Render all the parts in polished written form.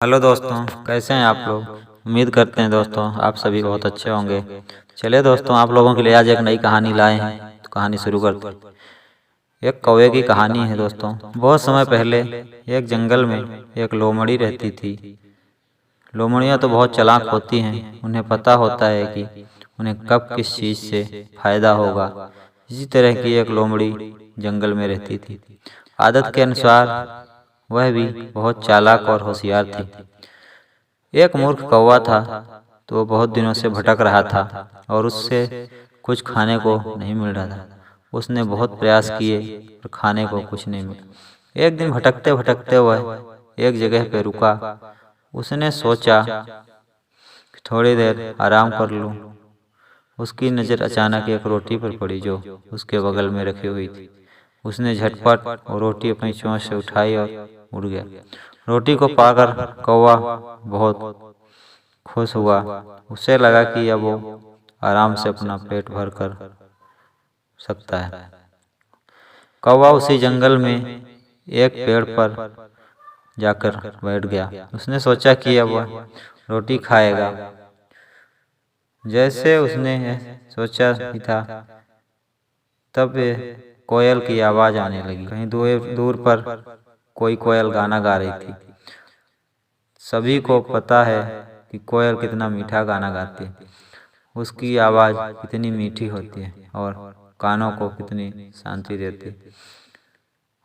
Hello दोस्तों, कैसे हैं आप लोग। उम्मीद करते हैं दोस्तों आप सभी बहुत अच्छे होंगे। चलिए दोस्तों, आप लोगों के लिए आज एक नई कहानी लाए हैं, तो कहानी शुरू करते हैं। एक कौवे की कहानी है दोस्तों। बहुत समय पहले एक जंगल में एक लोमड़ी रहती थी। लोमड़ियाँ तो बहुत चालाक होती हैं, उन्हें पता होता है कि उन्हें कब किस चीज़ से फायदा होगा। इसी तरह की एक लोमड़ी जंगल में रहती थी। आदत के अनुसार वह भी बहुत चालाक और होशियार थी। एक मूर्ख कौवा था, तो वो बहुत दिनों से भटक रहा था और उससे कुछ खाने को नहीं मिल रहा था। उसने बहुत प्रयास किए पर खाने को कुछ नहीं मिला। एक दिन भटकते भटकते वह एक जगह पर रुका। उसने सोचा कि थोड़ी देर आराम कर लूं। उसकी नज़र अचानक एक रोटी पर पड़ी जो उसके बगल में रखी हुई थी। उसने झटपट वो रोटी अपनी चोंच से उठाई और उड़ गया। रोटी को पाकर कौवा बहुत खुश हुआ। उसे लगा कि अब वो आराम से अपना पेट भर कर सकता है। कौवा उसी जंगल में एक पेड़ पर जाकर बैठ गया। उसने सोचा कि अब वह रोटी खाएगा। जैसे उसने सोचा ही था, तब कोयल की आवाज़ आने लगी। कहीं दूर दूर पर कोई कोयल गाना गा रही थी। सभी को पता है कि कोयल कितना मीठा गाना गाती है। उसकी आवाज़ कितनी मीठी होती है और कानों को कितनी शांति देती है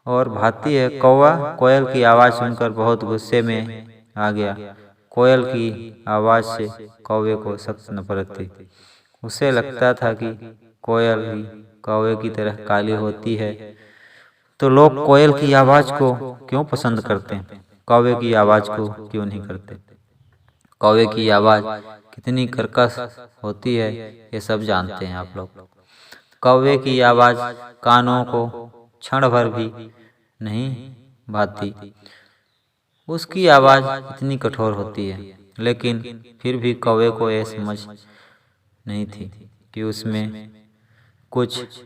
और भाती है। कौवा कोयल की आवाज़ सुनकर बहुत गुस्से में आ गया। कोयल की आवाज़ से कौवे को सख्त नफरत थी। उसे लगता था कि कोयल भी कौवे की तरह काली होती है, तो लोग कोयल की आवाज़ को क्यों पसंद करते हैं, कौवे की आवाज़ को क्यों नहीं करते। कौवे की आवाज़ कितनी कर्कश होती है ये सब जानते हैं आप लोग। कौवे की आवाज़ कानों को क्षण भर भी नहीं भाती। उसकी आवाज़ इतनी कठोर होती है, लेकिन फिर भी कौवे को यह समझ नहीं थी कि उसमें कुछ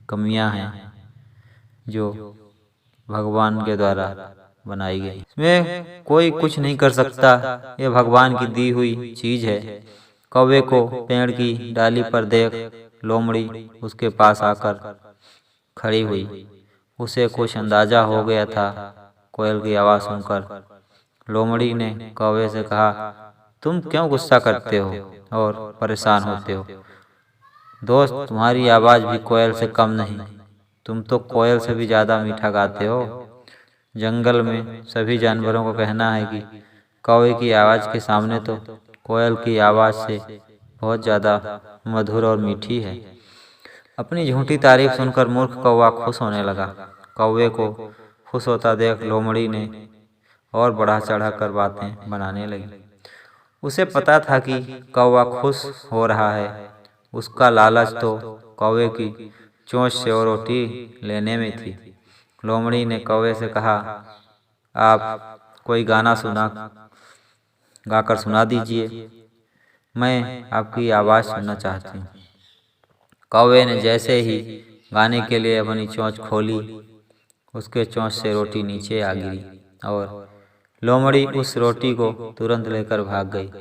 कमियां हैं जो भगवान के द्वारा बनाई गई। इसमें कोई कुछ नहीं कर सकता, ये भगवान की दी हुई चीज़ है। कौवे को पेड़ की डाली पर देख लोमड़ी उसके पास आकर खड़ी हुई। उसे कुछ अंदाजा हो गया था कोयल की आवाज़ सुनकर। लोमड़ी ने कौवे से कहा, तुम क्यों गुस्सा करते हो और परेशान होते हो। दोस्त, तुम्हारी आवाज़ भी कोयल से कम नहीं। तुम तो कोयल से भी ज़्यादा मीठा गाते हो। जंगल में सभी जानवरों को कहना है कि कौवे की आवाज़ के सामने तो कोयल की आवाज़ से बहुत ज़्यादा मधुर और मीठी है। अपनी झूठी तारीफ सुनकर मूर्ख कौवा खुश होने लगा। कौवे को खुश होता देख लोमड़ी ने और बढ़ा चढ़ा कर बातें बनाने लगी। उसे पता था कि कौवा खुश हो रहा है। उसका लालच तो कौवे की चोंच से और रोटी लेने में थी। लोमड़ी ने कौवे से कहा, आप कोई गाना गाकर सुना दीजिए, मैं आपकी आवाज़ सुनना चाहती हूँ। कौवे ने जैसे ही गाने के लिए अपनी चोंच खोली, उसके चोंच से रोटी नीचे आ गिरी और लोमड़ी उस रोटी को तुरंत लेकर भाग गई।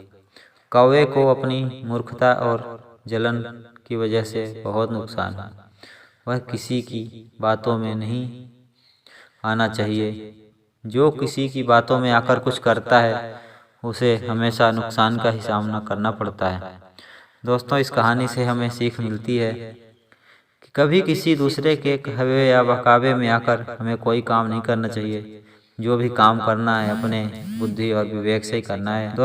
कौवे को अपनी मूर्खता और जलन की वजह से बहुत नुकसान हुआ। वह किसी की बातों में नहीं आना चाहिए। जो किसी की बातों में आकर कुछ करता है उसे हमेशा नुकसान का ही सामना करना पड़ता है। दोस्तों, इस कहानी से हमें सीख मिलती है कि कभी किसी दूसरे के कहवे या बहकावे में आकर हमें कोई काम नहीं करना चाहिए। जो भी काम करना है अपने बुद्धि और विवेक से ही करना है। दोस्तों,